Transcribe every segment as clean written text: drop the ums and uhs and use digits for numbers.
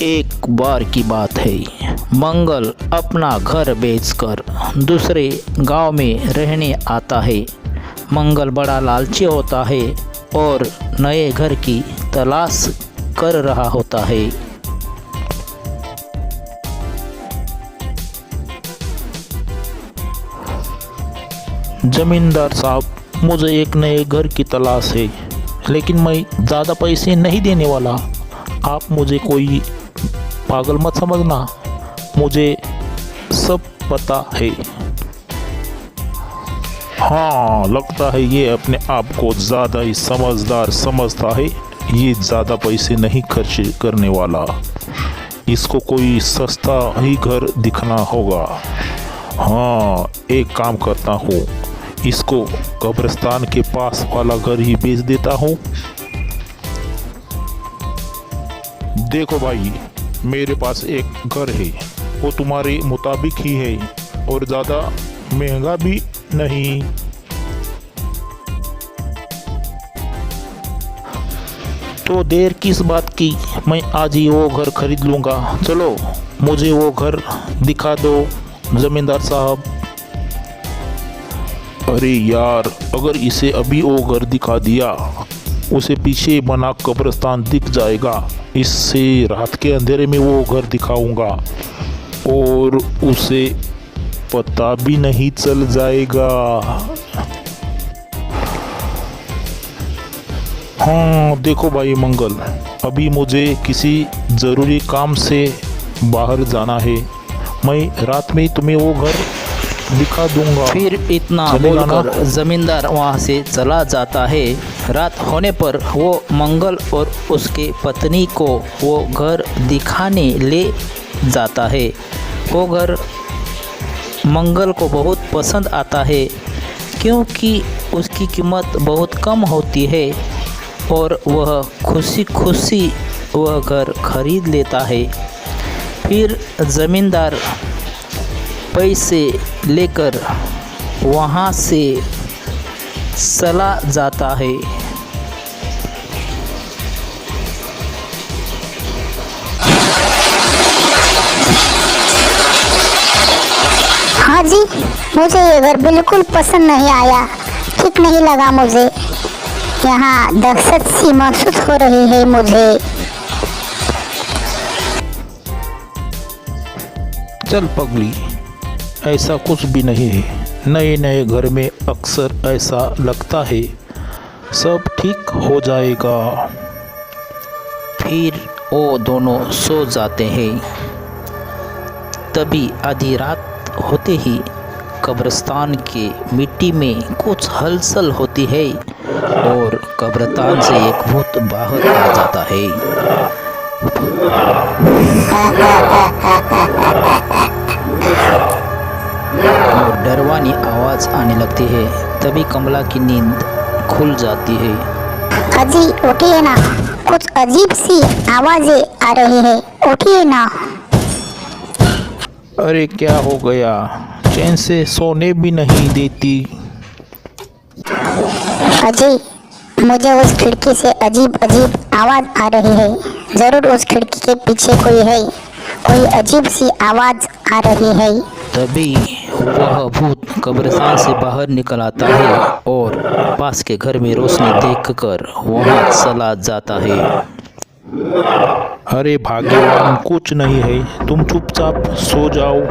एक बार की बात है, मंगल अपना घर बेचकर दूसरे गांव में रहने आता है। मंगल बड़ा लालची होता है और नए घर की तलाश कर रहा होता है। जमींदार साहब, मुझे एक नए घर की तलाश है, लेकिन मैं ज़्यादा पैसे नहीं देने वाला। आप मुझे कोई पागल मत समझना, मुझे सब पता है। हाँ, लगता है ये अपने आप को ज़्यादा ही समझदार समझता है। ये ज़्यादा पैसे नहीं खर्च करने वाला। इसको कोई सस्ता ही घर दिखना होगा। हाँ, एक काम करता हूँ, इसको कब्रिस्तान के पास वाला घर ही बेच देता हूँ। देखो भाई, मेरे पास एक घर है, वो तुम्हारे मुताबिक ही है और ज़्यादा महंगा भी नहीं। तो देर किस बात की, मैं आज ही वो घर खरीद लूँगा। चलो, मुझे वो घर दिखा दो जमींदार साहब। अरे यार, अगर इसे अभी वो घर दिखा दिया, उसे पीछे बना कब्रिस्तान दिख जाएगा। इससे रात के अंधेरे में वो घर दिखाऊंगा और उसे पता भी नहीं चल जाएगा। हाँ देखो भाई मंगल, अभी मुझे किसी ज़रूरी काम से बाहर जाना है। मैं रात में तुम्हें वो घर दिखा दूंगा। फिर इतना बोलकर जमींदार वहाँ से चला जाता है। रात होने पर वो मंगल और उसके पत्नी को वो घर दिखाने ले जाता है। वो घर मंगल को बहुत पसंद आता है, क्योंकि उसकी कीमत बहुत कम होती है और वह खुशी खुशी वह घर खरीद लेता है। फिर ज़मींदार पैसे लेकर वहाँ से चला जाता है। हाँ जी, मुझे ये घर बिल्कुल पसंद नहीं आया, ठीक नहीं लगा मुझे। यहाँ दहशत सी महसूस हो रही है मुझे। चल पगली, ऐसा कुछ भी नहीं है। नए नए घर में अक्सर ऐसा लगता है, सब ठीक हो जाएगा। फिर वो दोनों सो जाते हैं। तभी आधी रात होते ही कब्रिस्तान के मिट्टी में कुछ हलचल होती है और कब्रिस्तान से एक भूत बाहर आ जाता है। और डरवानी आवाज आने लगती है। तभी कमला की नींद खुल जाती है। अजी उठिए ना, कुछ अजीब सी आवाजें आ रही है, उठिए ना। अरे क्या हो गया, चैन से सोने भी नहीं देती। अजी, मुझे उस खिड़की से अजीब अजीब आवाज आ रही है। जरूर उस खिड़की के पीछे कोई है, कोई अजीब सी आवाज आ रही है। तभी वह भूत कब्रिस्तान से बाहर निकल आता है और पास के घर में रोशनी देखकर वहां चला जाता है। अरे भाग्यवान, कुछ नहीं है, तुम चुपचाप सो जाओ।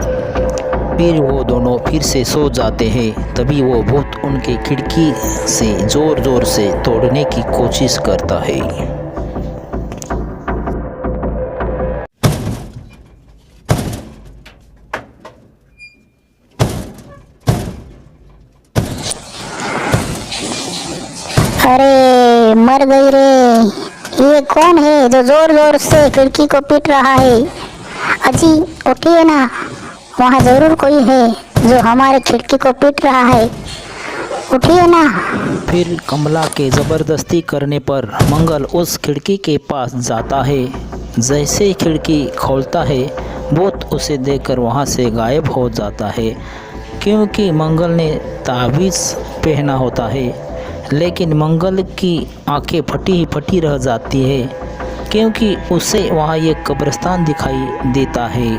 फिर वो दोनों फिर से सो जाते हैं। तभी वो भूत उनके खिड़की से जोर जोर से तोड़ने की कोशिश करता है। अरे मर गई रे, ये कौन है जो जोर जोर से खिड़की को पीट रहा है? अजी उठिए ना, वहाँ जरूर कोई है जो हमारे खिड़की को पीट रहा है, उठिए ना। फिर कमला के ज़बरदस्ती करने पर मंगल उस खिड़की के पास जाता है। जैसे ही खिड़की खोलता है, भूत उसे देखकर वहाँ से गायब हो जाता है, क्योंकि मंगल ने ताबीज़ पहना होता है। लेकिन मंगल की आंखें फटी ही फटी रह जाती है। क्योंकि उसे वहाँ ये कब्रिस्तान दिखाई देता है।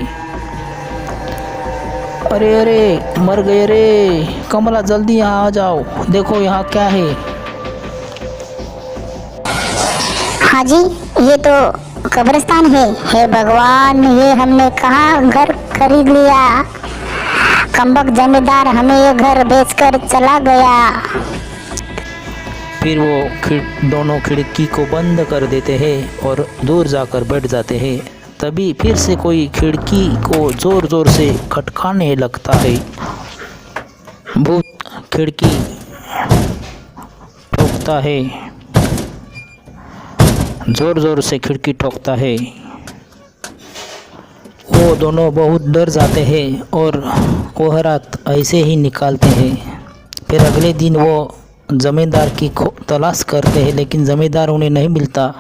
अरे अरे मर गए रे, कमला जल्दी यहाँ आ जाओ, देखो यहाँ क्या है। हाँ जी, ये तो कब्रिस्तान है। हे भगवान, ये हमने कहाँ घर खरीद लिया। कमबख्त जमींदार हमें ये घर बेचकर चला गया। फिर वो दोनों खिड़की को बंद कर देते हैं और दूर जाकर बैठ जाते हैं। तभी फिर से कोई खिड़की को ज़ोर ज़ोर से खटकाने लगता है। भूत खिड़की ठोकता है, ज़ोर ज़ोर से खिड़की ठोकता है। वो दोनों बहुत डर जाते हैं और वो रात ऐसे ही निकालते हैं। फिर अगले दिन वो ज़मींदार की तलाश करते हैं, लेकिन ज़मींदार उन्हें नहीं मिलता।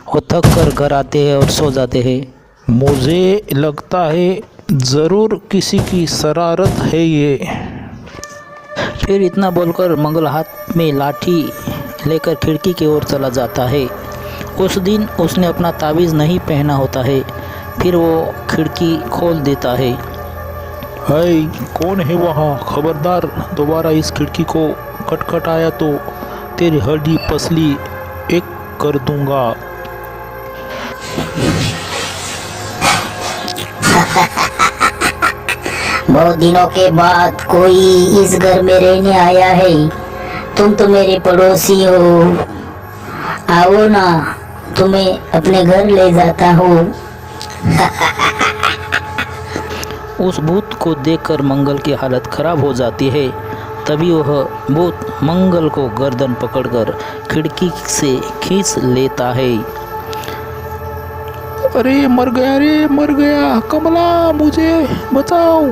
वो थक कर घर आते हैं और सो जाते हैं। मुझे लगता है ज़रूर किसी की शरारत है ये। फिर इतना बोलकर मंगल हाथ में लाठी लेकर खिड़की की ओर चला जाता है। उस दिन उसने अपना ताबीज़ नहीं पहना होता है। फिर वो खिड़की खोल देता है। हाय, कौन है वहाँ? खबरदार दोबारा इस खिड़की को खटखटाया तो तेरी हड्डी पसली एक कर दूंगा। बहुत दिनों के बाद कोई इस घर में रहने आया है। तुम तो मेरे पड़ोसी हो, आओ ना, तुम्हें अपने घर ले जाता हूँ। उस भूत को देखकर मंगल की हालत खराब हो जाती है। तभी वह भूत मंगल को गर्दन पकड़कर खिड़की से खींच लेता है। अरे मर गया रे, मर गया। कमला, मुझे बचाओ,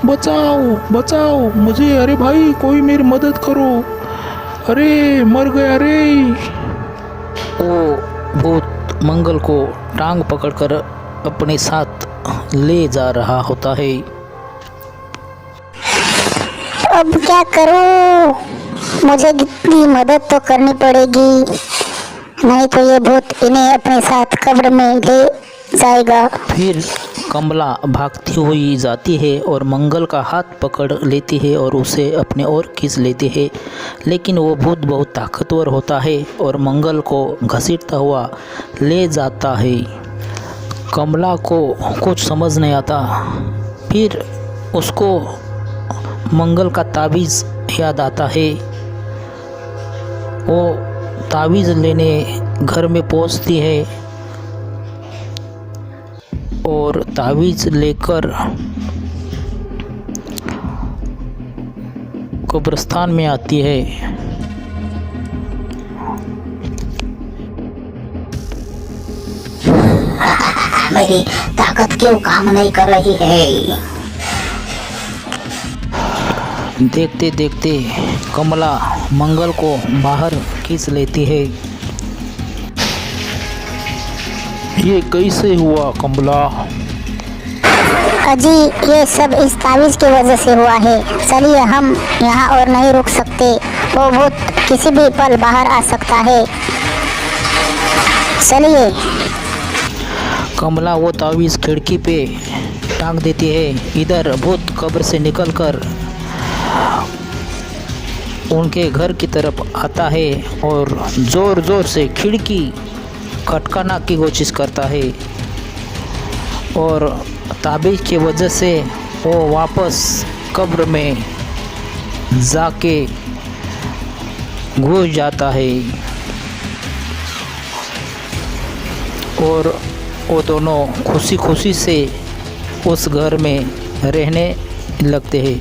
बचाओ, बचाओ मुझे। अरे भाई, कोई मेरी मदद करो। अरे मर गया रे। वो भूत मंगल को टांग पकड़कर अपने साथ ले जा रहा होता है। अब क्या करूं? मुझे इतनी मदद तो करनी पड़ेगी, नहीं तो ये भूत इन्हें अपने साथ कब्र में ले जाएगा। फिर कमला भागती हुई जाती है और मंगल का हाथ पकड़ लेती है और उसे अपने ओर खींच लेती है। लेकिन वो भूत बहुत ताकतवर होता है और मंगल को घसीटता हुआ ले जाता है। कमला को कुछ समझ नहीं आता। फिर उसको मंगल का ताबीज़ याद आता है। वो ताबीज़ लेने घर में पहुंचती है और ताबीज़ लेकर कब्रिस्तान में आती है। मेरी ताकत क्यों काम नहीं कर रही है? देखते देखते कमला मंगल को बाहर खींच लेती है। ये कैसे हुआ कमला? अजी, ये सब इस ताबीज़ की वजह से हुआ है। चलिए, हम यहाँ और नहीं रुक सकते। वो भूत किसी भी पल बाहर आ सकता है। चलिए। कमला वो ताबीज़ खिड़की पे टांग देती है। इधर भूत कब्र से निकलकर उनके घर की तरफ आता है और ज़ोर ज़ोर से खिड़की खटकाना की कोशिश करता है और ताबीज़ की वजह से वो वापस कब्र में जाके घुस जाता है और वो दोनों खुशी खुशी से उस घर में रहने लगते हैं।